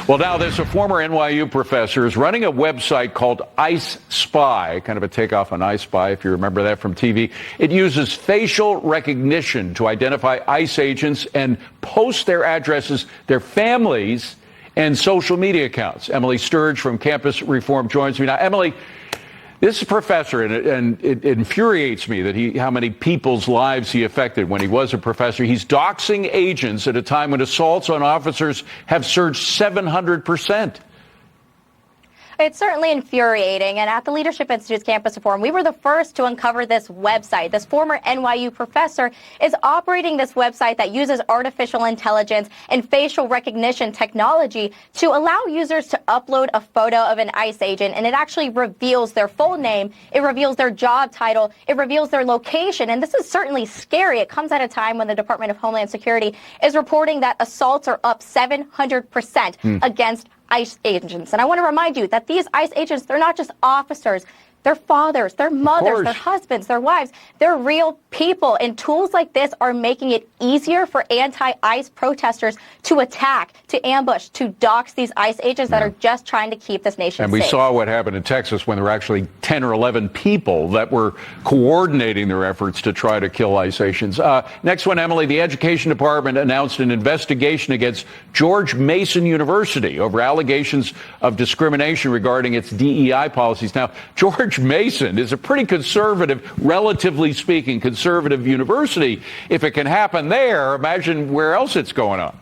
Well, now there's a former NYU professor is running a website called Ice Spy, kind of a takeoff on I Spy, if you remember that from TV. It uses facial recognition to identify ICE agents and post their addresses, their families, and social media accounts. Emily Sturge from Campus Reform joins me now. Emily, this is a professor, and it infuriates me that how many people's lives he affected when he was a professor. He's doxing agents at a time when assaults on officers have surged 700%. It's certainly infuriating, and at the Leadership Institute's Campus Reform, we were the first to uncover this website. This former NYU professor is operating this website that uses artificial intelligence and facial recognition technology to allow users to upload a photo of an ICE agent, and it actually reveals their full name, it reveals their job title, it reveals their location, and this is certainly scary. It comes at a time when the Department of Homeland Security is reporting that assaults are up 700% against ICE agents. And I want to remind you that these ICE agents, they're not just officers. They're fathers, their mothers, their husbands, their wives. They're real people. And tools like this are making it easier for anti-ICE protesters to attack, to ambush, to dox these ICE agents that are just trying to keep this nation safe. And we saw what happened in Texas when there were actually 10 or 11 people that were coordinating their efforts to try to kill ICE agents. Next one, Emily, the Education Department announced an investigation against George Mason University over allegations of discrimination regarding its DEI policies. Now, George Mason is a pretty conservative, relatively speaking, conservative university. If it can happen there, imagine where else it's going on.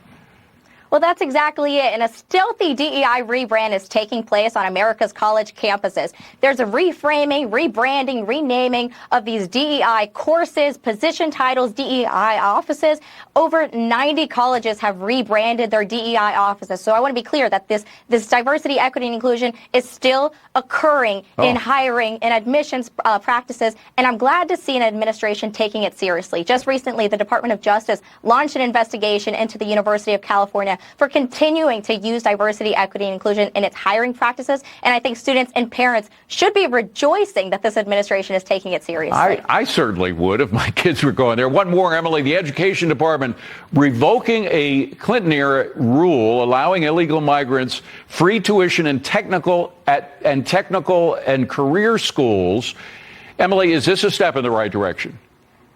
Well, that's exactly it. And a stealthy DEI rebrand is taking place on America's college campuses. There's a reframing, rebranding, renaming of these DEI courses, position titles, DEI offices. Over 90 colleges have rebranded their DEI offices. So I want to be clear that this diversity, equity, and inclusion is still occurring in hiring and admissions practices. And I'm glad to see an administration taking it seriously. Just recently, the Department of Justice launched an investigation into the University of California for continuing to use diversity, equity, and inclusion in its hiring practices. And I think students and parents should be rejoicing that this administration is taking it seriously. I certainly would if my kids were going there. One more, Emily. The Education Department revoking a Clinton-era rule allowing illegal migrants free tuition in technical and career schools. Emily, is this a step in the right direction?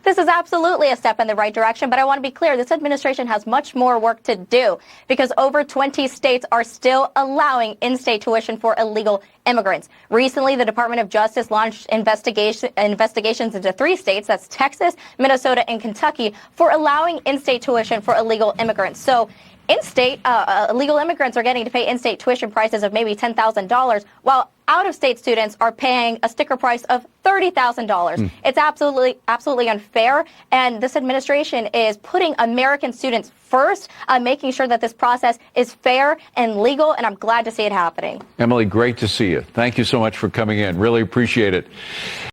This is absolutely a step in the right direction, but I want to be clear, this administration has much more work to do because over 20 states are still allowing in-state tuition for illegal immigrants. Recently, the Department of Justice launched investigations into 3 states, that's Texas, Minnesota, and Kentucky, for allowing in-state tuition for illegal immigrants. So in-state, illegal immigrants are getting to pay in-state tuition prices of maybe $10,000, while out-of-state students are paying a sticker price of $30,000. It's absolutely unfair, and this administration is putting American students first, making sure that this process is fair and legal, and I'm glad to see it happening. Emily, great to see you. Thank you so much for coming in. Really appreciate it.